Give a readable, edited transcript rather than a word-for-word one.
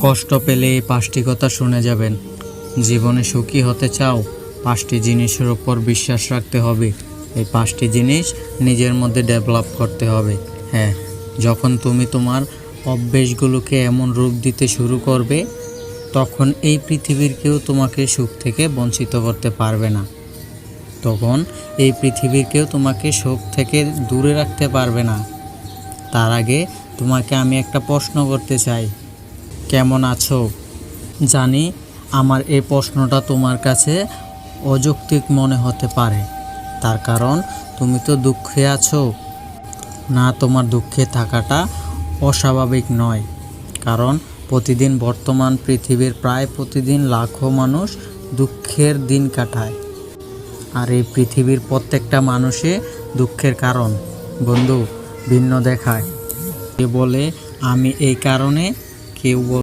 কষ্ট পেলে এই 5টি কথা শুনে যাবেন। জীবনে সুখী হতে চাও, 5টি জিনিসের ওপর বিশ্বাস রাখতে হবে। এই 5টি জিনিস নিজের মধ্যে ডেভেলপ করতে হবে। হ্যাঁ, যখন তুমি তোমার অভ্যেসগুলোকে এমন রূপ দিতে শুরু করবে, তখন এই পৃথিবীর কেউ তোমাকে সুখ থেকে বঞ্চিত করতে পারবে না। তখন এই পৃথিবীর কেউ তোমাকে সুখ থেকে দূরে রাখতে পারবে না। তার আগে তোমাকে আমি একটা প্রশ্ন করতে চাই, কেমন আছো? জানি আমার এই প্রশ্নটা তোমার কাছে অযৌক্তিক মনে হতে পারে, তার কারণ তুমি তো দুঃখে আছো না। তোমার দুঃখে থাকাটা অস্বাভাবিক নয়, কারণ প্রতিদিন বর্তমান পৃথিবীর প্রায় প্রতিদিন লাখো মানুষ দুঃখের দিন কাটায়। আর এই পৃথিবীর প্রত্যেকটা মানুষে দুঃখের কারণ বন্ধু ভিন্ন দেখায়। কে বলে আমি এই কারণে, কেউ